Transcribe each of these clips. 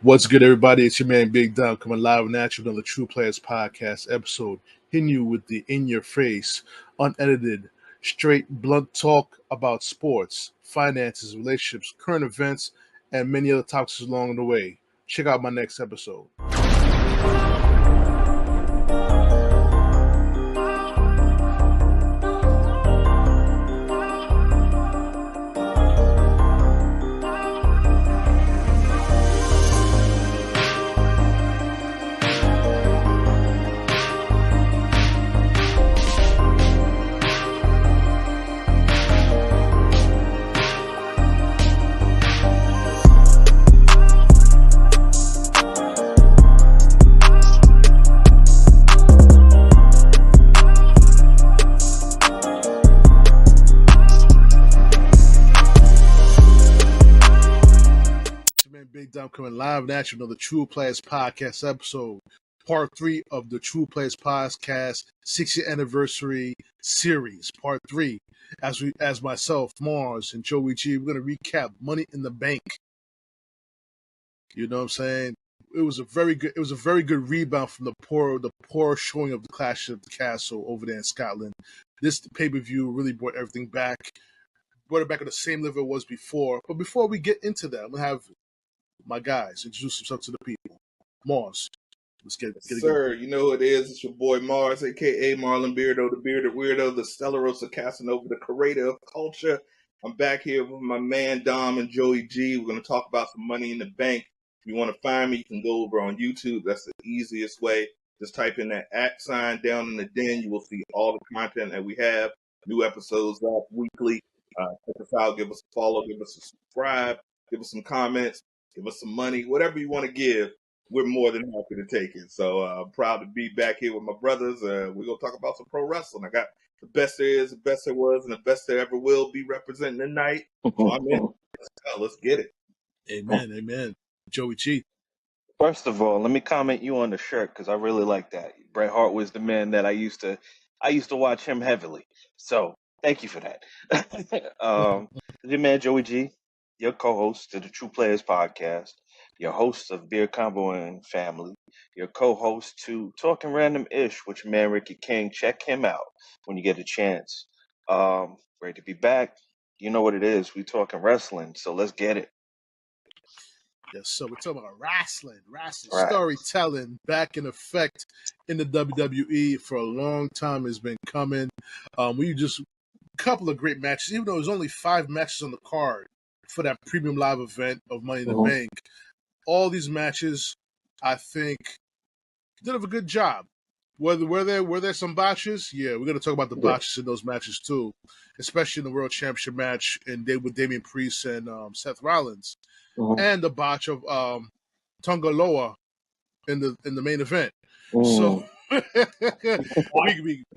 What's good, everybody? It's your man Big Dom coming live and at you on the TruPlayaz podcast episode, hitting you with the in-your-face, unedited, straight, blunt talk about sports, finances, relationships, current events, and many other topics along the way. Check out my next episode. Big Dom coming live and at you on the TruPlayaz podcast episode, part 3 of the TruPlayaz podcast 60th anniversary series, part 3. As myself, Marz, and JoeyG, we're gonna recap Money in the Bank. You know what I'm saying? It was a very good rebound from the poor showing of the Clash of the Castle over there in Scotland. This pay-per-view really brought everything back. Brought it back at the same level it was before. But before we get into that, I'm gonna have my guys introduce themselves to the people. Marz, let's get it. Sir, you know who it is. It's your boy Marz, a.k.a. Marlon Beardo, the bearded weirdo, the Stellarosa Casanova, the creator of culture. I'm back here with my man Dom and JoeyG. We're going to talk about some Money in the Bank. If you want to find me, you can go over on YouTube. That's the easiest way. Just type in that @ sign down in the den. You will see all the content that we have. New episodes up weekly. Check us out. Give us a follow. Give us a subscribe. Give us some comments. Give us some money, whatever you want to give, we're more than happy to take it. So I'm proud to be back here with my brothers. We're going to talk about some pro wrestling. I got the best there is, the best there was, and the best there ever will be representing tonight. So I'm in. Let's get it. Amen, amen. JoeyG. First of all, let me comment you on the shirt because I really like that. Bret Hart was the man that I used to watch him heavily. So thank you for that. Your man JoeyG, your co-host to the TruPlayaz podcast, your host of Beer Combo and Family, your co-host to Talking Random Ish with your man Ricky King. Check him out when you get a chance. Great to be back. You know what it is. We talking wrestling, so let's get it. Yes, so we're talking about wrestling, storytelling back in effect in the WWE for a long time has been coming. We just a couple of great matches, even though there's only 5 matches on the card for that premium live event of Money in the Bank. All these matches, I think, did a good job. Were there some botches? Yeah, we're gonna talk about the botches in those matches too, especially in the World Championship match with Damian Priest and Seth Rollins. And the botch of Tonga Loa in the main event. So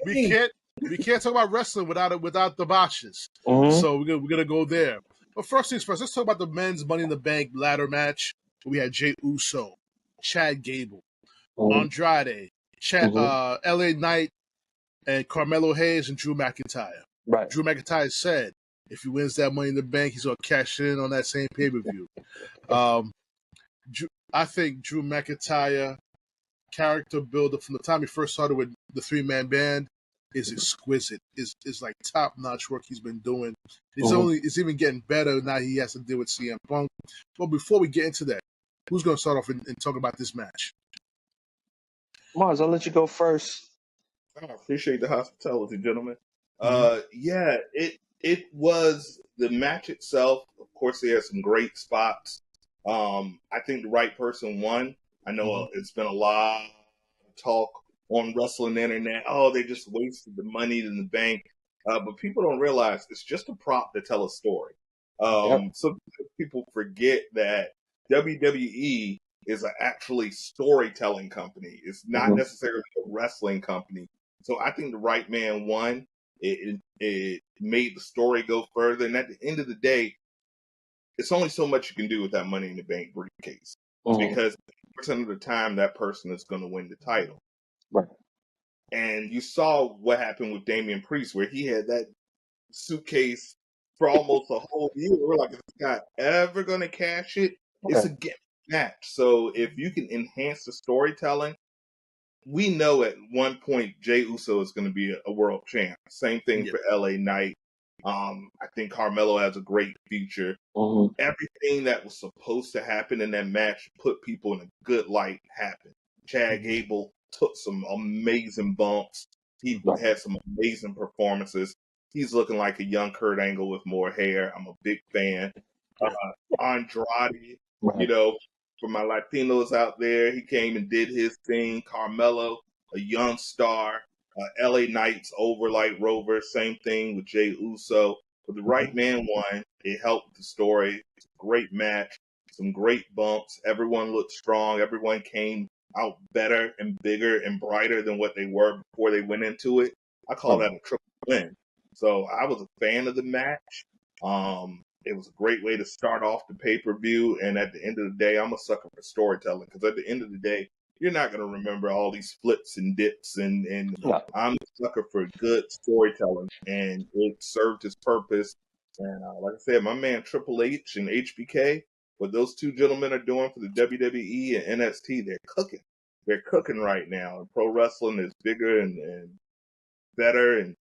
we can't talk about wrestling without the botches. So we're gonna go there. But first things first, let's talk about the men's Money in the Bank ladder match. We had Jey Uso, Chad Gable, Andrade, LA Knight, and Carmelo Hayes and Drew McIntyre. Right. Drew McIntyre said if he wins that Money in the Bank, he's going to cash in on that same pay-per-view. I think Drew McIntyre character builder from the time he first started with the 3-man band is exquisite. Is like top-notch work he's been doing. It's even getting better now he has to deal with CM Punk. But before we get into that, who's going to start off and talk about this match? Marz, I'll let you go first. I appreciate the hospitality, gentlemen. It was the match itself. Of course, they had some great spots. I think the right person won. I know it's been a lot of talk on wrestling internet. Oh, they just wasted the Money in the Bank. But people don't realize it's just a prop to tell a story. Some people forget that WWE is an actually storytelling company. It's not necessarily a wrestling company. So I think the right man won. It made the story go further. And at the end of the day, it's only so much you can do with that Money in the Bank briefcase. Because 80% of the time, that person is going to win the title. Right. And you saw what happened with Damian Priest, where he had that suitcase for almost a whole year. We're like, is this guy ever going to cash it? It's a gimmick. match. So if you can enhance the storytelling, we know at one point Jey Uso is going to be a world champ. Same thing for LA Knight. I think Carmelo has a great future. Everything that was supposed to happen in that match put people in a good light happened. Chad Gable took some amazing bumps. He had some amazing performances. He's looking like a young Kurt Angle with more hair. I'm a big fan. Andrade, you know, for my Latinos out there, he came and did his thing. Carmelo, a young star. LA Knights over like Rover, same thing with Jey Uso. But the right man won. It helped the story. It's a great match. Some great bumps. Everyone looked strong. Everyone came out better and bigger and brighter than what they were before they went into it. I call that a triple win. So I was a fan of the match. It was a great way to start off the pay-per-view. And at the end of the day, I'm a sucker for storytelling because at the end of the day, you're not going to remember all these flips and dips. And I'm a sucker for good storytelling. And it served its purpose. And like I said, my man Triple H and HBK, what those two gentlemen are doing for the WWE and NXT, they're cooking. They're cooking right now. And pro wrestling is bigger and better and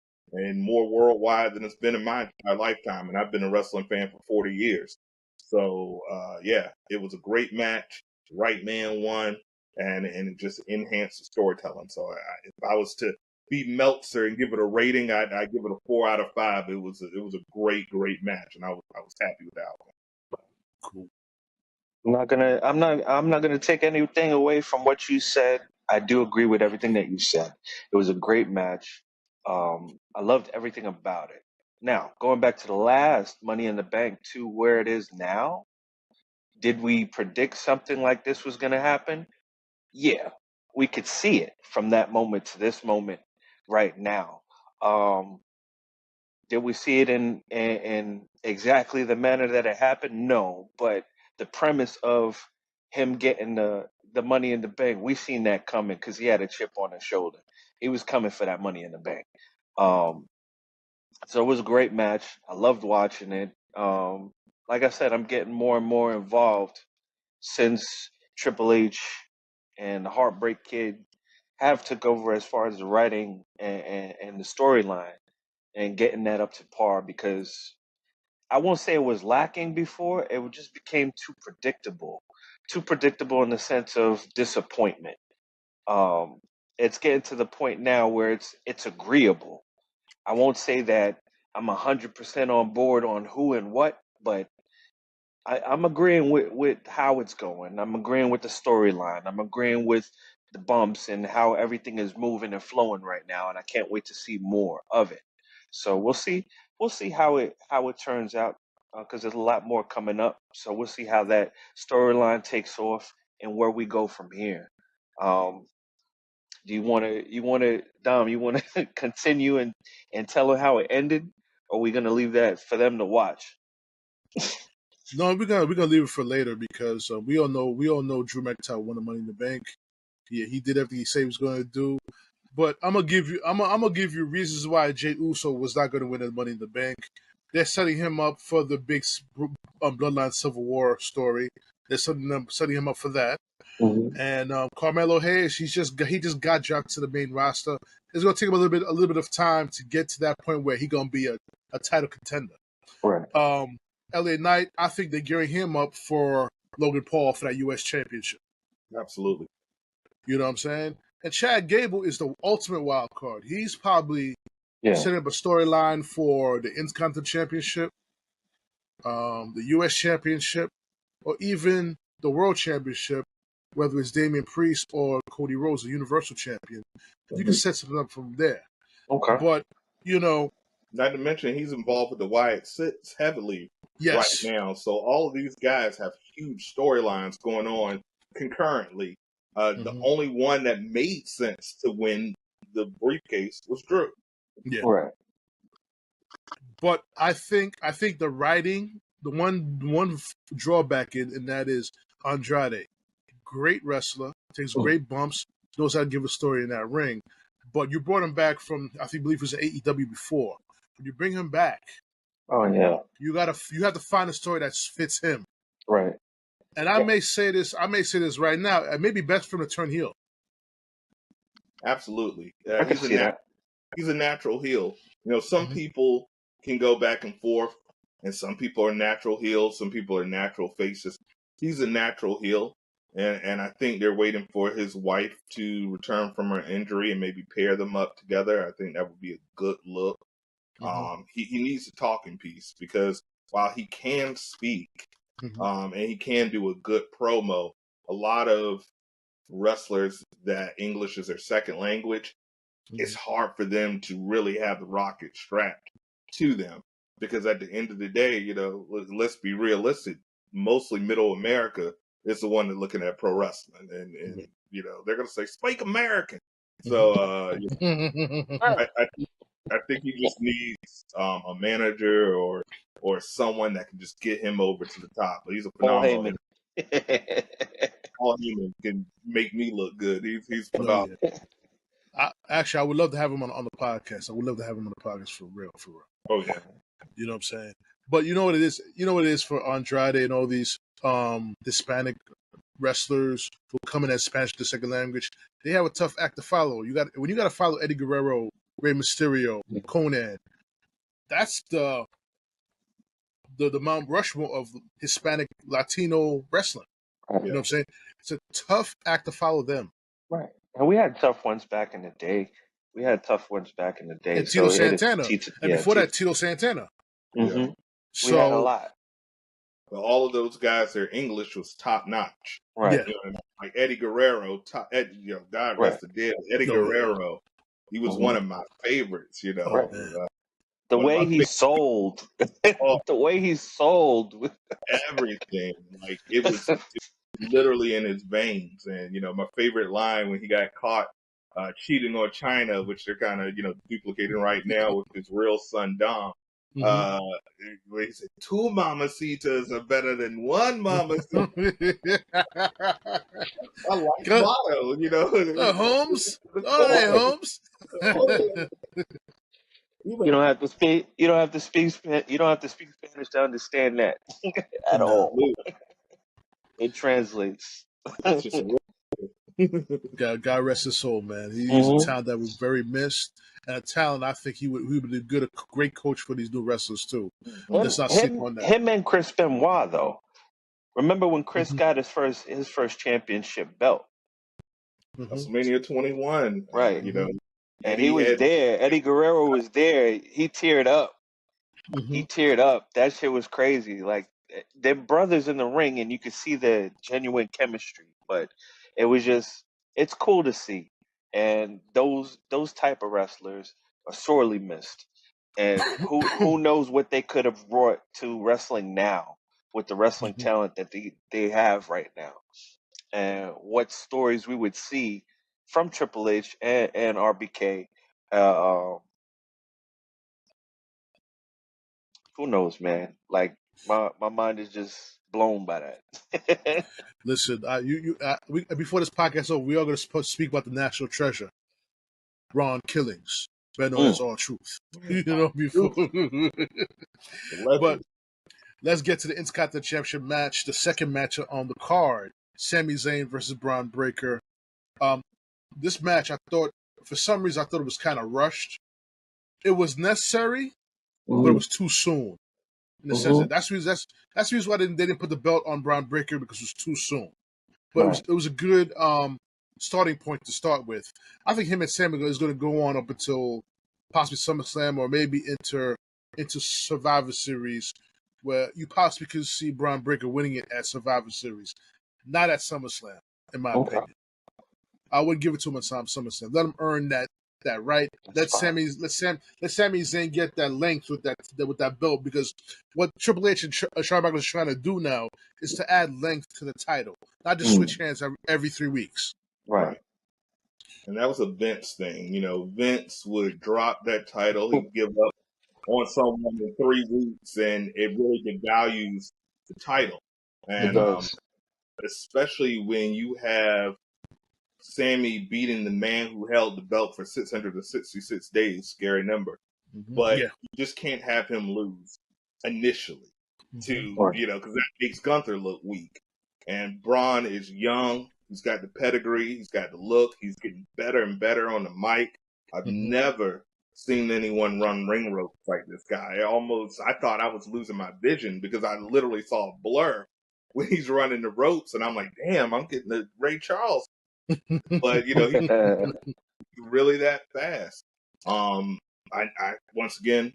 more worldwide than it's been in my entire lifetime. And I've been a wrestling fan for 40 years. So, yeah, it was a great match. The right man won, and it just enhanced the storytelling. So if I was to be Meltzer and give it a rating, I'd give it a 4 out of 5. It was a great match, and I was happy with that one. Cool. I'm not gonna take anything away from what you said. I do agree with everything that you said. It was a great match. I loved everything about it. Now, going back to the last Money in the Bank to where it is now, did we predict something like this was going to happen? Yeah, we could see it from that moment to this moment right now. Did we see it in exactly the manner that it happened? No, but the premise of him getting the Money in the Bank, we seen that coming because he had a chip on his shoulder. He was coming for that Money in the Bank. So it was a great match. I loved watching it. Like I said, I'm getting more and more involved since Triple H and the Heartbreak Kid have took over as far as the writing and the storyline and getting that up to par because I won't say it was lacking before. It just became too predictable. Too predictable in the sense of disappointment. It's getting to the point now where it's agreeable. I won't say that I'm 100% on board on who and what, but I'm agreeing with how it's going. I'm agreeing with the storyline. I'm agreeing with the bumps and how everything is moving and flowing right now, and I can't wait to see more of it. So we'll see. We'll see how it turns out because there's a lot more coming up. So we'll see how that storyline takes off and where we go from here. Do you want to Dom, you want to continue and tell her how it ended, or are we gonna leave that for them to watch? No, we're gonna leave it for later because we all know Drew McIntyre won the Money in the Bank. Yeah, he did everything he said he was going to do. But I'm gonna give you reasons why Jey Uso was not going to win the Money in the Bank. They're setting him up for the big Bloodline Civil War story. They're setting him up for that. Mm-hmm. And Carmelo Hayes, he just got dropped to the main roster. It's gonna take him a little bit of time to get to that point where he's gonna be a title contender. Right. LA Knight, I think they're gearing him up for Logan Paul for that U.S. Championship. Absolutely. You know what I'm saying? And Chad Gable is the ultimate wild card. He's probably setting up a storyline for the Intercontinental Championship, the U.S. Championship, or even the World Championship, whether it's Damian Priest or Cody Rhodes, the Universal Champion. You can set something up from there. Okay. But, you know... Not to mention, he's involved with the Wyatt Six heavily right now. So all of these guys have huge storylines going on concurrently. The only one that made sense to win the briefcase was Drew. Yeah. Right. But I think the writing, the one drawback in that is Andrade. Great wrestler, takes great bumps, knows how to give a story in that ring. But you brought him back from, I believe it was AEW before. When you bring him back, oh yeah, you have to find a story that fits him. Right. And I may say this right now. It may be best for him to turn heel. Absolutely. I can see that. He's a natural heel. You know, some people can go back and forth, and some people are natural heels, some people are natural faces. He's a natural heel, and I think they're waiting for his wife to return from her injury and maybe pair them up together. I think that would be a good look. He needs a talking piece because while he can speak and he can do a good promo, a lot of wrestlers that English is their second language, it's hard for them to really have the rocket strapped to them because at the end of the day, you know, let's be realistic. Mostly Middle America is the one that's looking at pro wrestling, and you know they're gonna say "Speak American." So I think he just needs a manager or someone that can just get him over to the top. But he's a phenomenal. Paul Heyman can make me look good. He's phenomenal. Actually, I would love to have him on the podcast. I would love to have him on the podcast for real. Oh yeah. You know what I'm saying? But you know what it is? You know what it is for Andrade and all these Hispanic wrestlers who come in as Spanish the second language. They have a tough act to follow. When you got to follow Eddie Guerrero, Rey Mysterio, Conan. That's the Mount Rushmore of Hispanic Latino wrestling. You know what I'm saying? It's a tough act to follow them. Right. And we had tough ones back in the day. And Tito Santana. And before that, Tito Santana. Mm-hmm. So, we had a lot. But all of those guys, their English was top notch. Right. You know, like Eddie Guerrero, God rest the dead. Eddie Guerrero, he was one of my favorites, you know. Right. The way he sold. The way he sold. Everything. Like, it was literally in his veins. And, you know, my favorite line when he got caught cheating on China, which they're kind of, you know, duplicating right now with his real son, Dom. He said, 2 mamacitas are better than 1 mamacita. I like motto, you know. Holmes? Oh, hey, Holmes. You don't have to speak. You don't have to speak Spanish to understand that at all. It translates. God rest his soul, man. He's a talent that was very missed, and a talent I think he would be a great coach for these new wrestlers too. Let's not sleep on that. Him and Chris Benoit, though. Remember when Chris got his first championship belt? WrestleMania 21, right? You know, and he was there. Eddie Guerrero was there. He teared up. He teared up. That shit was crazy. Like, they're brothers in the ring, and you could see the genuine chemistry. But it was just, it's cool to see. And those type of wrestlers are sorely missed. And who knows what they could have brought to wrestling now with the wrestling talent that they have right now, and what stories we would see from Triple H and RBK. Who knows, man? Like, my mind is just blown by that. Listen, before this podcast over, we are going to speak about the national treasure, Ron Killings, better known as All Truth. You know, before. But let's get to the Intercontinental Championship match, the second match on the card: Sami Zayn versus Braun Breaker. This match, I thought, for some reason, it was kind of rushed. It was necessary, but it was too soon. In the sense that that's the reason why they didn't put the belt on Braun Breaker, because it was too soon. But it was a good starting point to start with. I think him and Sami is going to go on up until possibly SummerSlam, or maybe into Survivor Series, where you possibly could see Braun Breaker winning it at Survivor Series, not at SummerSlam, in my opinion. I would give it to him at SummerSlam. Let him earn that right. Let Sami Zayn get that length with that belt, because what Triple H and Shawn Michaels is trying to do now is to add length to the title, not just switch hands every 3 weeks. Right. And that was a Vince thing. You know, Vince would drop that title, he'd give up on someone in 3 weeks, and it really devalues the title. And especially when you have Sami beating the man who held the belt for 666 days, scary number. But you just can't have him lose initially you know, because that makes Gunther look weak. And Braun is young. He's got the pedigree. He's got the look. He's getting better and better on the mic. I've never seen anyone run ring ropes like this guy. I thought I was losing my vision because I literally saw a blur when he's running the ropes, and I'm like, damn, I'm getting the Ray Charles. But you know, he's really that fast. I once again,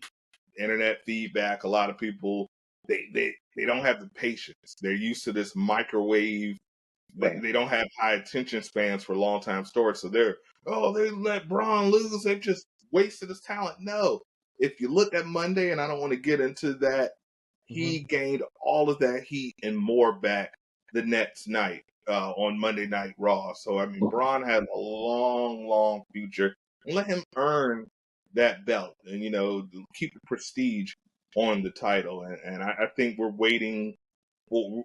internet feedback. A lot of people they don't have the patience. They're used to this microwave. They don't have high attention spans for long time stories. So they let Braun lose. They've just wasted his talent. No. If you look at Monday, and I don't want to get into that, he gained all of that heat and more back the next night on Monday Night Raw. So, I mean, Braun has a long, long future. And let him earn that belt and, you know, keep the prestige on the title. And I think we're waiting for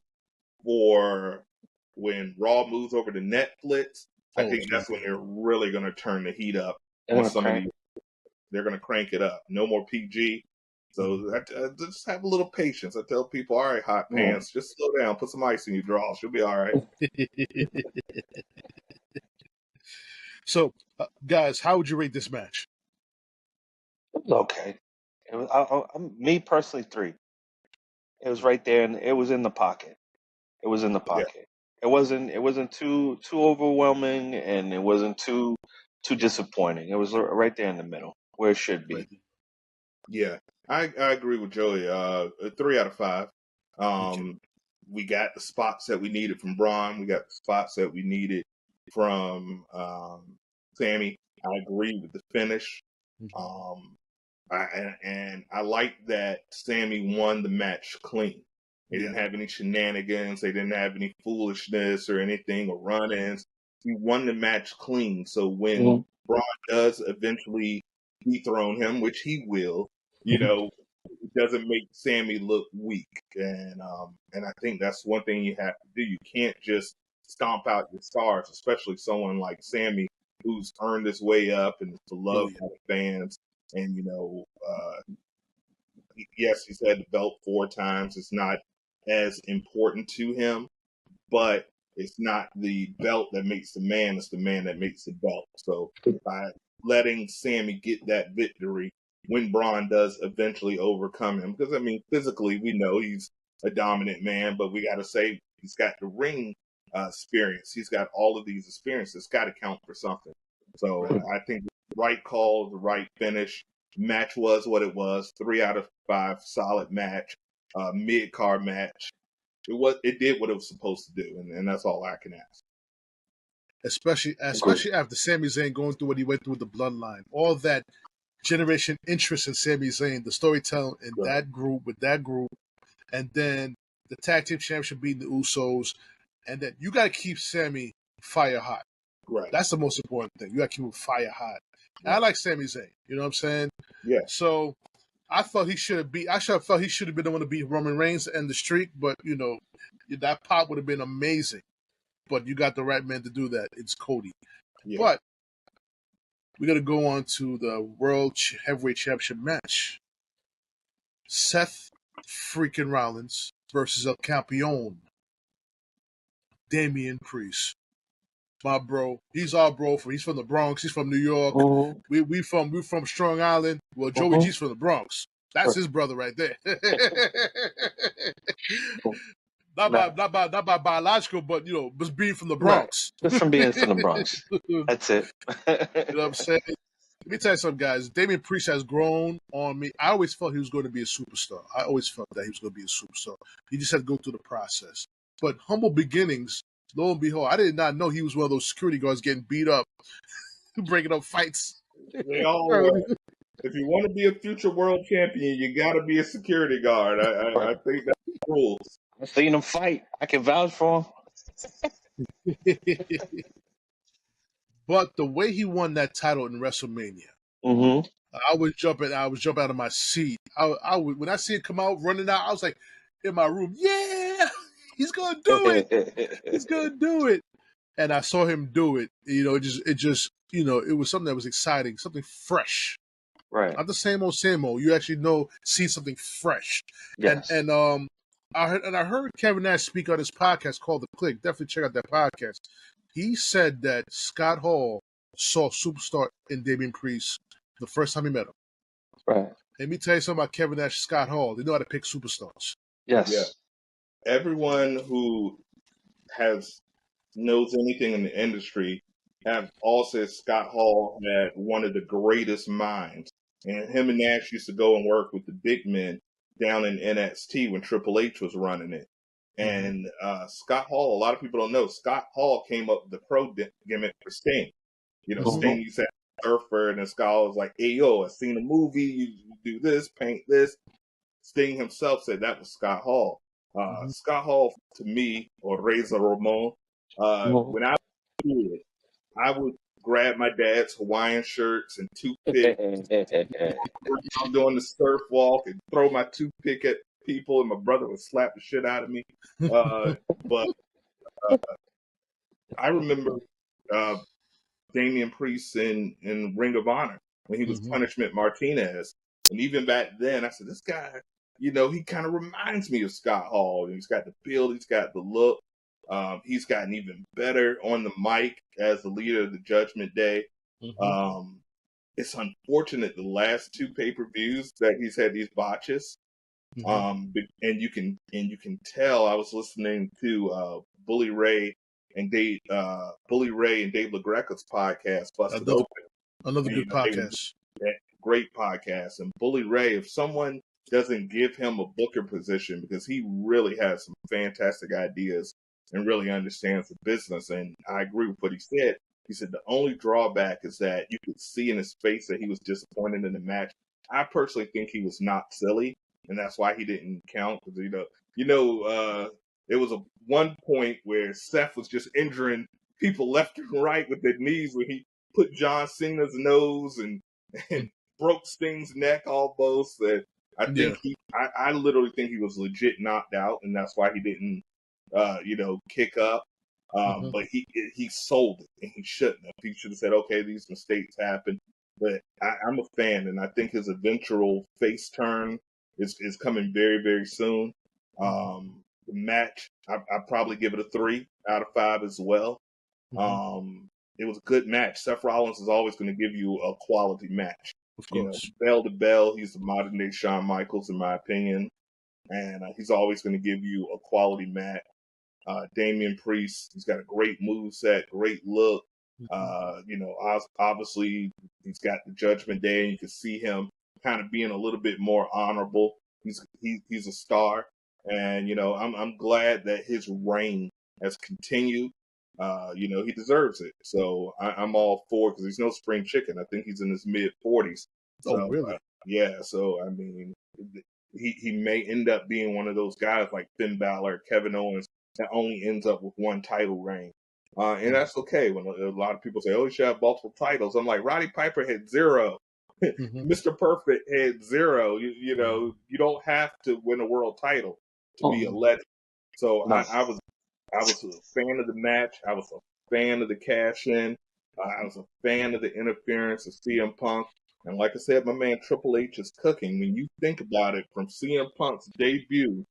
when Raw moves over to Netflix. I think that's when they're really going to turn the heat up on some of these. They're going to crank it up. No more PG. So I just have a little patience. I tell people, all right, hot pants, just slow down, put some ice in your drawers. You'll be all right. So, guys, how would you rate this match? It was okay. It was me personally 3. It was right there, and it was in the pocket. It was in the pocket. Yeah. It wasn't too overwhelming, and it wasn't too disappointing. It was right there in the middle where it should be. Yeah, I agree with Joey. 3 out of 5. We got the spots that we needed from Braun. We got the spots that we needed from Sammy. I agree with the finish. I like that Sammy won the match clean. They didn't have any shenanigans. They didn't have any foolishness or anything or run-ins. He won the match clean. So when Braun does eventually dethrone him, which he will, you know, it doesn't make Sammy look weak. And I think that's one thing you have to do. You can't just stomp out your stars, especially someone like Sammy who's earned his way up and is beloved by the fans. And, you know, yes, he's had the belt 4 times. It's not as important to him, but it's not the belt that makes the man. It's the man that makes the belt. So by letting Sammy get that victory when Braun does eventually overcome him, because, I mean, physically we know he's a dominant man, but we got to say he's got the ring experience. He's got all of these experiences. It's got to count for something. So I think the right call, the right finish. Match was what it was. 3 out of 5, solid match, mid-card match. It did what it was supposed to do, and that's all I can ask. Especially after Sami Zayn going through what he went through with the bloodline, all that generation interest in Sami Zayn, the storytelling in that group with that group, and then the tag team championship beating the Usos, and then you got to keep Sami fire hot. Right. That's the most important thing. You got to keep him fire hot. I like Sami Zayn. You know what I'm saying? Yeah. So I thought he should have been the one to beat Roman Reigns to end the streak, but you know, that pop would have been amazing. But you got the right man to do that. It's Cody. Yeah. But we got to go on to the World Heavyweight Championship match. Seth freaking Rollins versus El Campeon, Damian Priest. My bro, he's our bro. He's from the Bronx. He's from New York. We from Strong Island. Well, JoeyG's from the Bronx. That's his brother right there. not by biological, but you know, just being from the Bronx. Right. Just from being from the Bronx. That's it. You know what I'm saying? Let me tell you something, guys. Damian Priest has grown on me. I always felt he was going to be a superstar. I always felt that he was going to be a superstar. He just had to go through the process. But humble beginnings. Lo and behold, I did not know he was one of those security guards getting beat up, breaking up fights. They all if you want to be a future world champion, you got to be a security guard. I think that's the rules. I've seen him fight. I can vouch for him. But the way he won that title in WrestleMania, I was jumping out of my seat. I would, when I see it come out running out, I was like in my room, yeah. He's gonna do it. He's gonna do it. And I saw him do it. You know, it just, you know, it was something that was exciting, something fresh. Right. Not the same old. You actually see something fresh. Yes. And I heard Kevin Nash speak on his podcast called The Click. Definitely check out that podcast. He said that Scott Hall saw superstar in Damian Priest the first time he met him. Right. Let me tell you something about Kevin Nash and Scott Hall. They know how to pick superstars. Yes. Yeah. Everyone who knows anything in the industry have all said Scott Hall had one of the greatest minds. And him and Nash used to go and work with the big men down in NXT when Triple H was running it. And Scott Hall, a lot of people don't know, Scott Hall came up with the pro gimmick for Sting. You know, Sting used to have a surfer, and then Scott Hall was like, hey, yo, I seen a movie, you do this, paint this. Sting himself said that was Scott Hall. Scott Hall, to me, or Razor Ramon, when I was a kid, I would grab my dad's Hawaiian shirts and toothpicks, I'm doing the surf walk and throw my toothpick at people, and my brother would slap the shit out of me. But I remember Damian Priest in Ring of Honor when he was Punishment Martinez. And even back then, I said, this guy, you know, he kind of reminds me of Scott Hall. He's got the build, he's got the look. He's gotten even better on the mic as the leader of the Judgment Day. It's unfortunate the last two pay-per-views that he's had these botches. And you can tell. I was listening to Bully Ray and Dave LaGreca's podcast, Busted Open. Another good podcast. Great podcast. And Bully Ray, if someone doesn't give him a booker position, because he really has some fantastic ideas and really understands the business. And I agree with what he said. He said the only drawback is that you could see in his face that he was disappointed in the match. I personally think he was not silly, and that's why he didn't count. Because there was one point where Seth was just injuring people left and right with their knees when he put John Cena's nose and broke Sting's neck almost. And I think I literally think he was legit knocked out, and that's why he didn't, kick up. But he sold it, and he shouldn't have. He should have said, okay, these mistakes happen. But I'm a fan, and I think his eventual face turn is coming very, very soon. The match, I'd probably give it a 3 out of 5 as well. It was a good match. Seth Rollins is always going to give you a quality match. Of course. Bell to bell, he's the modern day Shawn Michaels, in my opinion. And he's always going to give you a quality match. Damian Priest, he's got a great moveset, great look. Obviously he's got the Judgment Day, and you can see him kind of being a little bit more honorable. He's a star, and I'm glad that his reign has continued. He deserves it. So I'm all for it, because he's no spring chicken. I think he's in his mid-40s. So, oh, really? So I mean, he may end up being one of those guys like Finn Balor, Kevin Owens, that only ends up with one title reign. And that's okay. When a lot of people say, oh, he should have multiple titles. I'm like, Roddy Piper had 0. Mr. Perfect had 0. You don't have to win a world title to be a legend. So I was a fan of the match. I was a fan of the cash-in. I was a fan of the interference of CM Punk. And like I said, my man Triple H is cooking. When you think about it, from CM Punk's debut,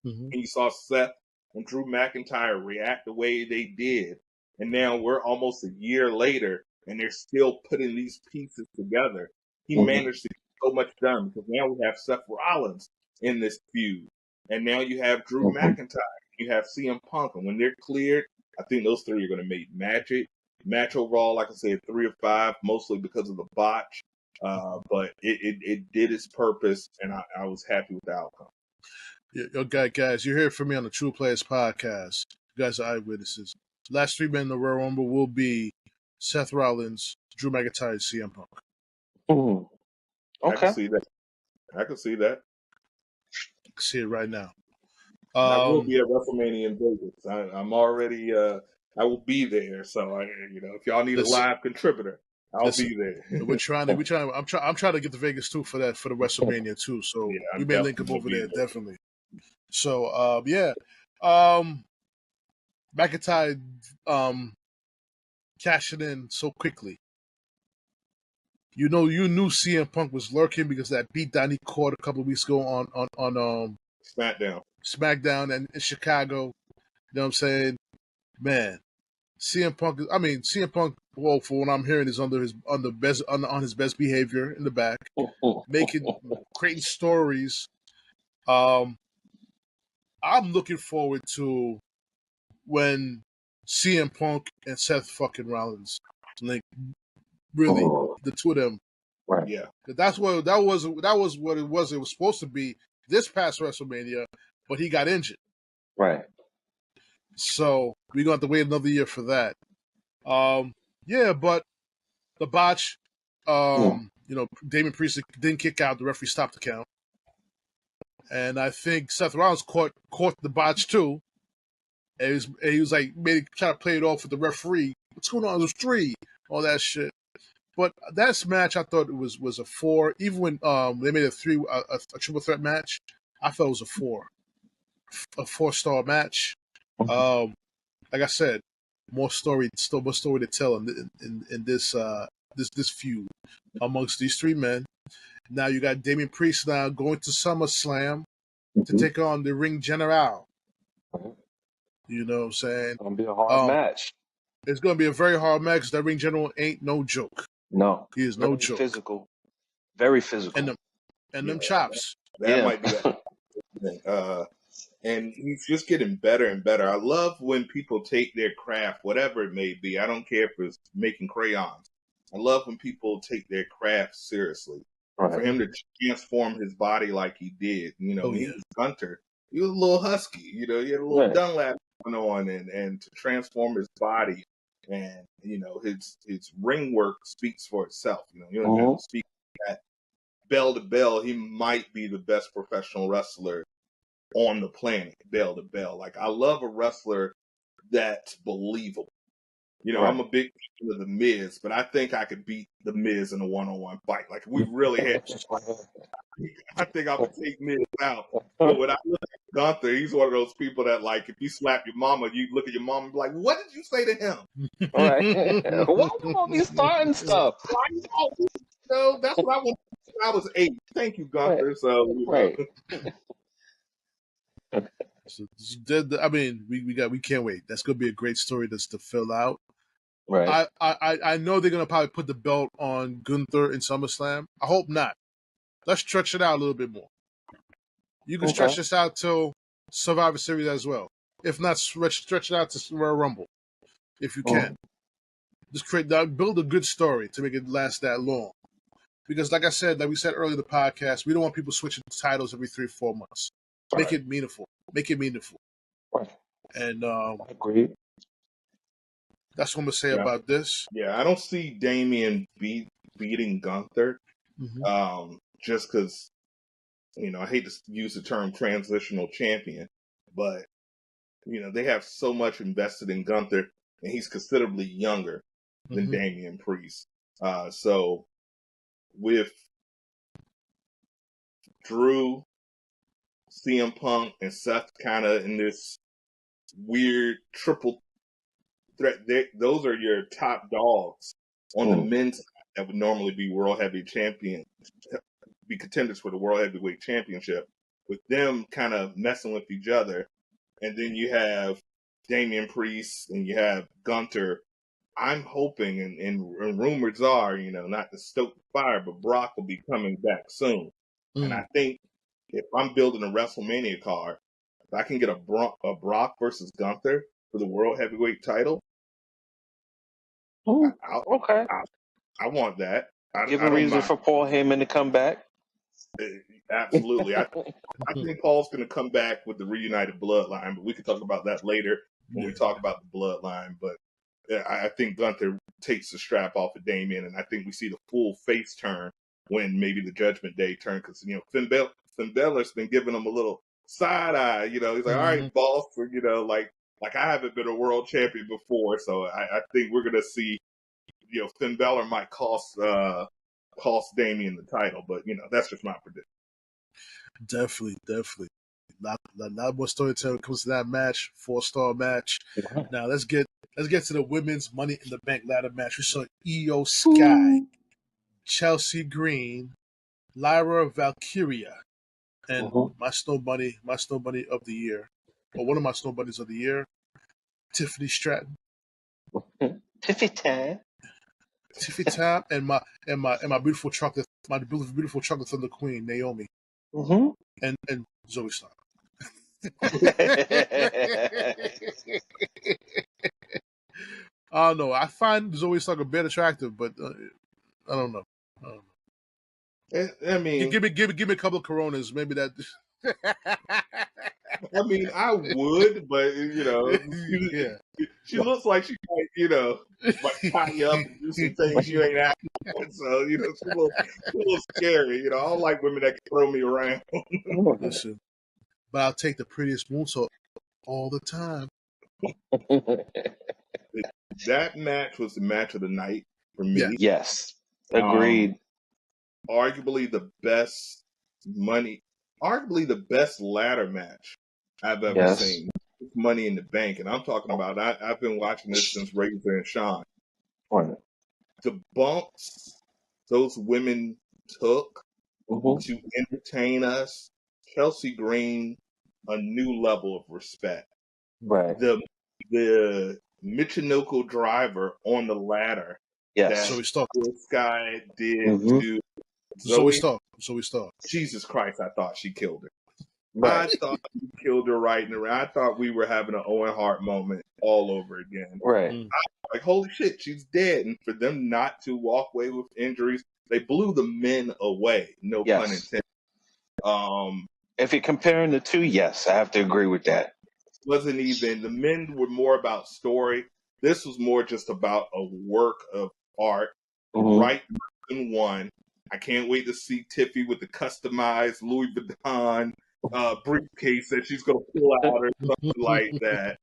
and you saw Seth and Drew McIntyre react the way they did, and now we're almost a year later, and they're still putting these pieces together. He managed to get so much done, because now we have Seth Rollins in this feud, and now you have Drew McIntyre, you have CM Punk, and when they're cleared, I think those three are going to make magic. Match overall, like I said, 3 or 5, mostly because of the botch, but it did its purpose, and I was happy with the outcome. Yo, guys, you hear it from me on the TruPlayaz podcast. You guys are eyewitnesses. Last 3 men in the Royal Rumble will be Seth Rollins, Drew McIntyre, and CM Punk. Okay. I can see that. I can see it right now. I will be at WrestleMania in Vegas. I'm already. I will be there. So if y'all need a live contributor, I'll be there. I'm trying to get to Vegas too for the WrestleMania too. So we may link up over there definitely. So McIntyre cashing in so quickly. You knew CM Punk was lurking because that beatdown he caught a couple of weeks ago on SmackDown. SmackDown and in Chicago. You know what I'm saying? Man, CM Punk, well, for what I'm hearing, is on his best behavior in the back, creating stories. I'm looking forward to when CM Punk and Seth fucking Rollins link. Really, the two of them. Right. Yeah. That was what it was. It was supposed to be this past WrestleMania, but he got injured. Right. So we're gonna have to wait another year for that. Yeah, but the botch, Damien Priest didn't kick out. The referee stopped the count, and I think Seth Rollins caught the botch too. And he was like, trying to play it off with the referee. What's going on? It was 3, all that shit. But that match, I thought it was a 4. Even when they made a 3, a triple threat match, I thought it was a 4-star match. Like I said, more story to tell in this feud amongst these 3 men. Now you got Damien Priest now going to SummerSlam to take on the Ring General. You know what I'm saying? It's gonna be a hard match. It's gonna be a very hard match. That Ring General ain't no joke. No, he is no joke. Physical, very physical, and them chops. That might be that. And he's just getting better and better. I love when people take their craft, whatever it may be. I don't care if it's making crayons. I love when people take their craft seriously. Right. For him to transform his body like he did, he was Gunther. He was a little husky, he had a little Dunlap going on, and to transform his body, and his ring work speaks for itself. You don't have to speak that bell to bell. He might be the best professional wrestler on the planet, bell to bell. Like, I love a wrestler that's believable. I'm a big fan of The Miz, but I think I could beat The Miz in a one-on-one fight. Like, we really had. I think I would take Miz out. But when I look at Gunther, he's one of those people that, like, if you slap your mama, you look at your mom and be like, "What did you say to him?" All right. Why you all be starting stuff? That's what I wanted when I was 8. Thank you, Gunther. Right. So, right. So, I mean, we can't wait. That's gonna be a great story to fill out. Right. I know they're gonna probably put the belt on Gunther in SummerSlam. I hope not. Let's stretch it out a little bit more. You can stretch this out till Survivor Series as well. If not, stretch it out to Royal Rumble, if you can. Just build a good story to make it last that long. Because, like we said earlier in the podcast, we don't want people switching titles every 3 or 4 months. Make it meaningful. Right. And agreed. That's what I'm gonna say about this. Yeah, I don't see Damien beating Gunther. Just because, I hate to use the term transitional champion, but they have so much invested in Gunther, and he's considerably younger than Damien Priest. So with Drew, CM Punk, and Seth kind of in this weird triple threat, those are your top dogs on the men's side that would normally be world heavy champion, be contenders for the world heavyweight championship. With them kind of messing with each other, and then you have Damien Priest and you have Gunther. I'm hoping, and rumors are, not to stoke the fire, but Brock will be coming back soon. And I think if I'm building a WrestleMania card, if I can get a Brock versus Gunther for the World Heavyweight title, I want that. Give a reason for Paul Heyman to come back. Absolutely. I think Paul's going to come back with the reunited bloodline, but we can talk about that later when we talk about the bloodline. But I think Gunther takes the strap off of Damien, and I think we see the full face turn when maybe the Judgment Day turn, because Finn Balor's been giving him a little side eye. He's like, "All right, boss," or like I haven't been a world champion before, so I think we're gonna see. Finn Balor might cost Damien the title, but that's just my prediction. Definitely. A lot more storytelling comes to that match, 4-star match. Now let's get to the women's Money in the Bank ladder match. We saw Io Sky, Chelsea Green, Lyra Valkyria, And my snow bunny of the year, or one of my snow bunnies of the year, Tiffany Stratton. Tiffy time. Tiffy Tam and my beautiful chocolate Thunder Queen Naomi and Zoe Stark. I don't know. I find Zoe Stark a bit attractive, but I don't know. I mean, give me a couple of Coronas, maybe that. I mean, I would, but Yeah. she looks like she might, might tie you up and do some things you ain't asking for. So she's a little scary. I don't like women that can throw me around. Listen, but I'll take the prettiest moonsault all the time. That match was the match of the night for me. Yes, agreed. Arguably the best ladder match I've ever seen. It's Money in the Bank, and I'm talking about. I've been watching this since Razor and Sean. The bumps those women took to entertain us, Chelsea Green, a new level of respect. Right. The Michinoku driver on the ladder. Yes. Zoe Stark. This guy did to Zoe Stark. Jesus Christ, I thought she killed her. Right. I thought she killed her right in the ring. I thought we were having an Owen Hart moment all over again. Right. Like, holy shit, she's dead. And for them not to walk away with injuries, they blew the men away. No pun intended. If you're comparing the two, yes, I have to agree with that. Wasn't even, the men were more about story. This was more just about a work of art. Right in one. I can't wait to see Tiffy with the customized Louis Vuitton briefcase that she's going to pull out or something like that.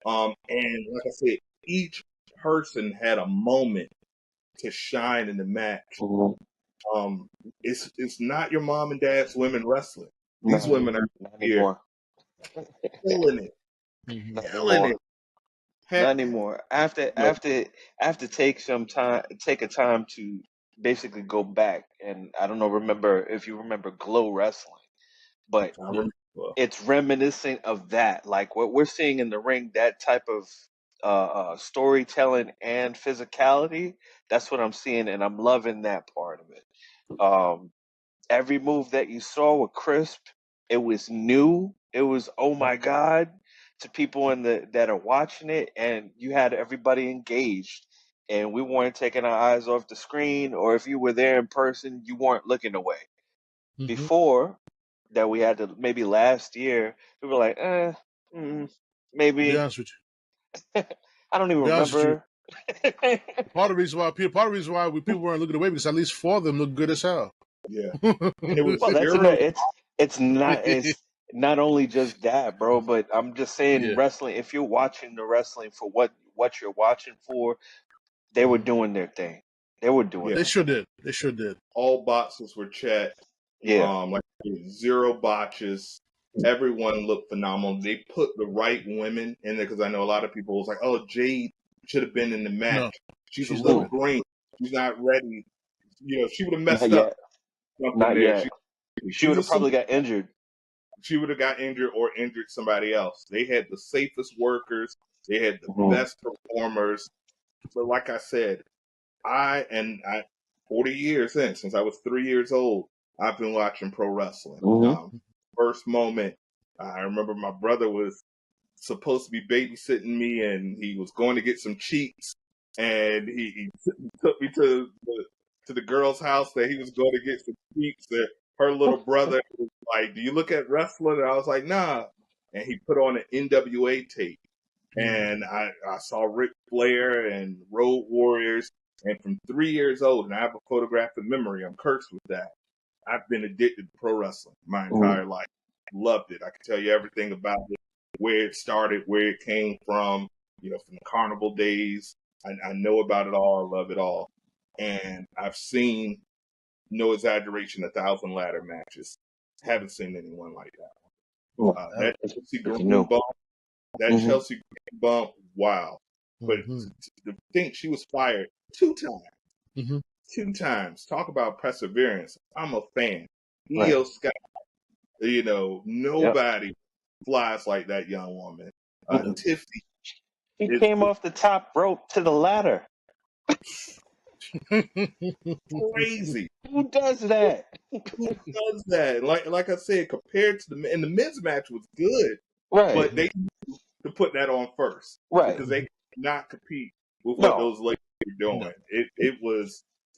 And like I said, each person had a moment to shine in the match. It's not your mom and dad's women wrestling. These women are here killing it. Killing it. Not anymore. I have to take a time to basically go back, and I don't know, remember if you remember Glow Wrestling, but it's reminiscent of that, like what we're seeing in the ring, that type of storytelling and physicality. That's what I'm seeing, and I'm loving that part of it. Every move that you saw with Crisp, it was new. It was, oh my God, to people that are watching it, and you had everybody engaged, and we weren't taking our eyes off the screen, or if you were there in person, you weren't looking away. Before that, we had to, maybe last year, we were like, maybe. Be honest with you. I don't even remember. Part of the reason why people weren't looking away, because at least 4 of them looked good as hell. Yeah. And it was it's not only just that, bro, but I'm just saying wrestling, if you're watching the wrestling for what you're watching for, they were doing their thing. They were doing They sure did. All boxes were checked. Like 0 botches. Everyone looked phenomenal. They put the right women in there, because I know a lot of people was like, oh, Jade should have been in the match. No, she's a little green. She's not ready. She would have messed up. Not yet. She would have probably got injured. She would have got injured or injured somebody else. They had the safest workers. They had the best performers. So like I said, I 40 years since I was 3 years old, I've been watching pro wrestling. First moment, I remember my brother was supposed to be babysitting me, and he was going to get some cheeks, and he took me to the girl's house that he was going to get some cheeks. That her little brother was like, "Do you look at wrestling?" And I was like, "Nah." And he put on an NWA tape, and I saw Ric Flair and Road Warriors. And from 3 years old, and I have a photographic memory, I'm cursed with that, I've been addicted to pro wrestling my entire life. Loved it. I can tell you everything about it, where it started, where it came from, from the carnival days. I know about it all. I love it all. And I've seen, no exaggeration, 1,000 ladder matches. Haven't seen anyone like that. That Chelsea Green bump, wow. But to think she was fired 2 times. 2 times. Talk about perseverance. I'm a fan. Io Sky You know, nobody flies like that young woman. Tiffany He is came off the top rope to the ladder. crazy. Who does that? Who does that? Like I said, compared to the men's match was good, Right, but they need to put that on first right. because they cannot compete with what No, those ladies were doing. No.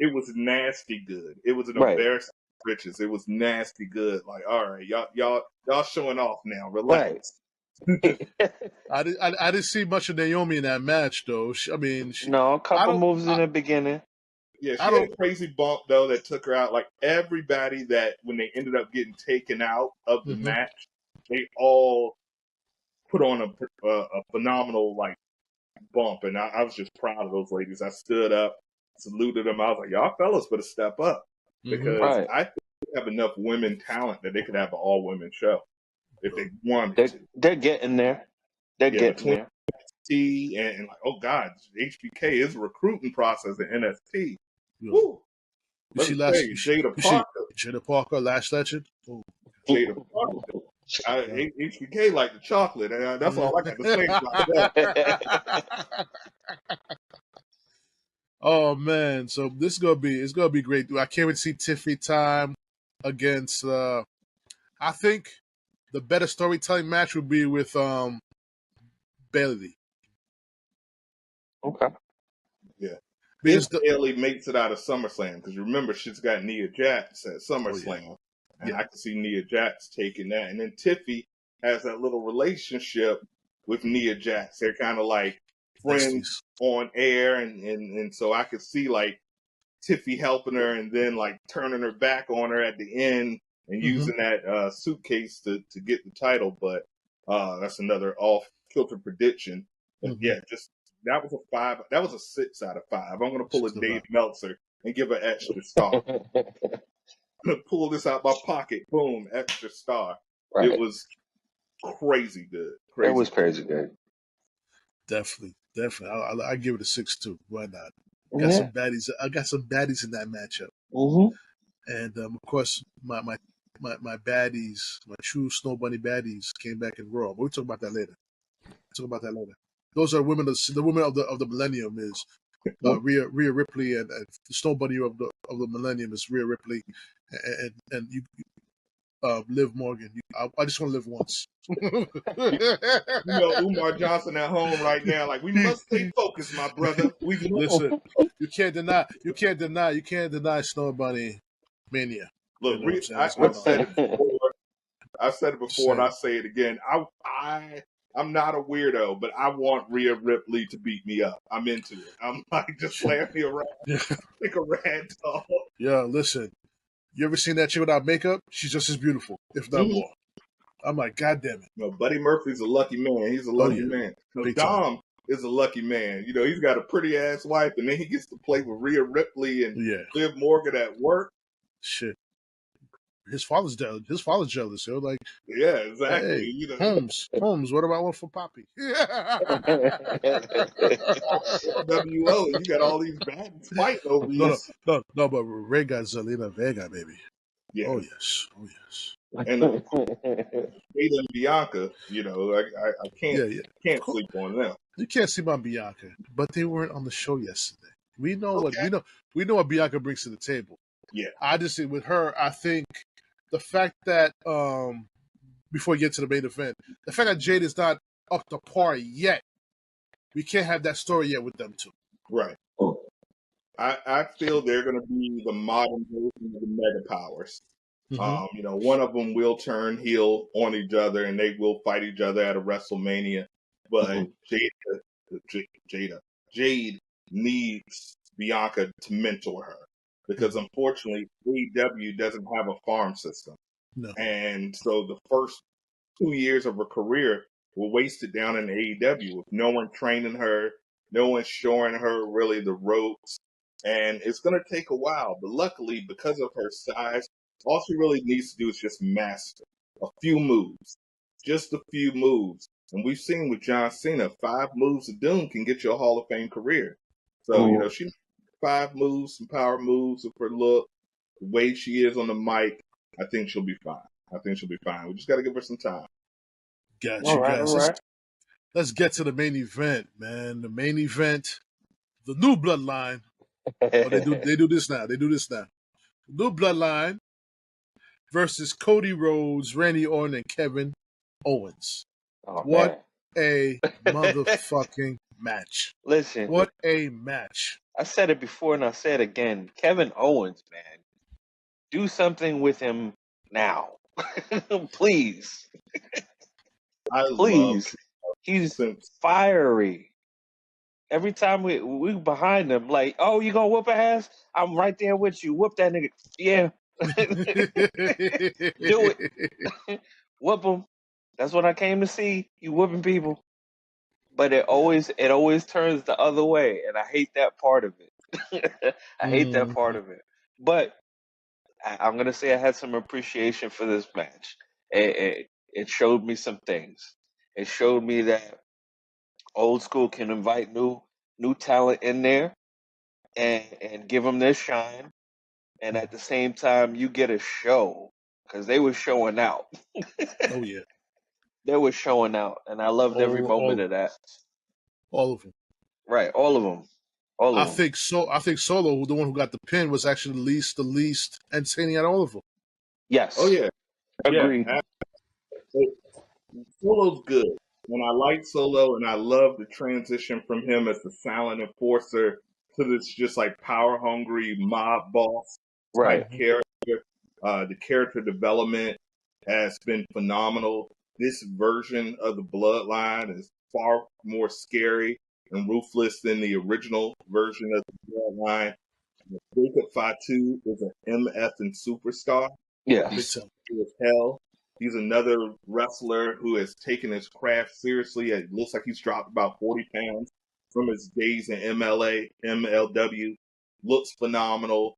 It was nasty good. It was an right, embarrassment of riches. It was nasty good. Like, all right, y'all showing off now. right. Relax. I didn't see much of Naomi in that match though. I mean, No, a couple moves in the beginning. Yeah, I she had don't. a crazy bump though that took her out. Like everybody that when they ended up getting taken out of the Mhm. match, they all put on a phenomenal like bump, and I was just proud of those ladies. I stood up, saluted them. I was like, "Y'all fellas better step up," Mhm. because Right. I think we have enough women talent that they could have an all women show if they wanted to. They're getting there. They're Yeah, getting between there. T and like, oh God, HBK is a recruiting process at NST. Yeah. Woo! You Let see me tell last. you, You see Jada Parker, Last Legend. Oh. Jada Parker. HBK like the chocolate, and that's all I got to say about that. Oh man, so this is it's gonna be great. I can't wait to see Tiffany time against. I think the better storytelling match would be with Bailey. Okay. Yeah. Because If Bailey makes it out of SummerSlam, because remember she's got Nia Jax at SummerSlam, and I can see Nia Jax taking that, and then Tiffy has that little relationship with Nia Jax. They're kind of like friends on air, and so I could see like Tiffy helping her and then like turning her back on her at the end and using that suitcase to get the title. But that's another off kilter prediction. But yeah, just that was a 5. That was a 6 out of 5. I'm gonna pull a Dave Meltzer and give an extra star. Pull this out my pocket. Boom, extra star. Right. It was crazy good. It was crazy good. Definitely. I give it a 6 too. Why not? Yeah. Some baddies. I got some baddies in that matchup. Mm-hmm. And of course, my baddies, my true Snow Bunny baddies, came back in Raw. But we'll talk about that later. Those are women. The women of the millennium is Rhea Ripley, and the Snow Bunny of the millennium is Rhea Ripley, and you Liv Morgan. I just want to live once. You know Umar Johnson at home right now. Like, we must stay focused, my brother. Listen. You can't deny Snow Bunny mania. Look, you know I've said it before. I've said it before, and I say it again. I'm not a weirdo, but I want Rhea Ripley to beat me up. I'm into it. I'm like, just slam me around like a rag doll. Yeah, listen. You ever seen that chick without makeup? She's just as beautiful, if not more. I'm like, God damn it. No, Buddy Murphy's a lucky man. He's a lucky man. No, Dom is a lucky man. You know, he's got a pretty ass wife, and then he gets to play with Rhea Ripley and Liv Morgan at work. Shit. His father's jealous. His father's jealous. Yo, like, yeah, exactly. Hey, you know, Holmes. What about one for Poppy? WO, you got all these baddies fighting over you. No, but Ray got Zelina Vega, baby. Yeah. Oh yes. And Jada and Bianca, you know, I can't sleep on them. You can't sleep on Bianca, but they weren't on the show yesterday. We know what Bianca brings to the table. Yeah. I just think with her, I think the fact that before we get to the main event, the fact that Jade is not up to par yet, we can't have that story yet with them two. Right. I feel they're going to be the modern version of the Mega Powers. You know, one of them will turn heel on each other, and they will fight each other at a WrestleMania. But Jade needs Bianca to mentor her because, unfortunately, AEW doesn't have a farm system. No. And so the first 2 years of her career were wasted down in AEW with no one training her, no one showing her really the ropes. And it's going to take a while. But luckily, because of her size, all she really needs to do is just master a few moves, just a few moves. And we've seen with John Cena, 5 moves of doom can get you a Hall of Fame career. So, you know, she 5 moves, some power moves with her look, the way she is on the mic, I think she'll be fine. I think she'll be fine. We just got to give her some time. Gotcha, guys. Let's get to the main event, man. The main event, the new bloodline. Oh, they do this now. The new bloodline versus Cody Rhodes, Randy Orton, and Kevin Owens. Oh, what a motherfucking match. Listen. What a match. I said it before and I say it again. Kevin Owens, man. Do something with him now. Please. Please. He's fiery. Every time we behind him, like, oh, you gonna whoop a ass? I'm right there with you. Whoop that nigga. Yeah. Do it. Whoop him. That's what I came to see. You whooping people. But it always turns the other way, and I hate that part of it. I hate that part of it. But I'm gonna say I had some appreciation for this match. It showed me some things. It showed me that old school can invite new talent in there and give them their shine, and at the same time you get a show because they were showing out. Oh yeah, they were showing out, and I loved every moment of that. All of them, right? All of them. I think Solo, the one who got the pin, was actually the least entertaining out of all of them. Yes. Oh yeah. Agreed. Yeah. Solo's good. And I like Solo, and I love the transition from him as the silent enforcer to this just like power-hungry mob boss type character. The character development has been phenomenal. This version of the Bloodline is far more scary and ruthless than the original version of the Bloodline. Jacob Fatu is an MF and superstar. Yeah. He's as hell. He's another wrestler who has taken his craft seriously. It looks like he's dropped about 40 pounds from his days in MLW. Looks phenomenal.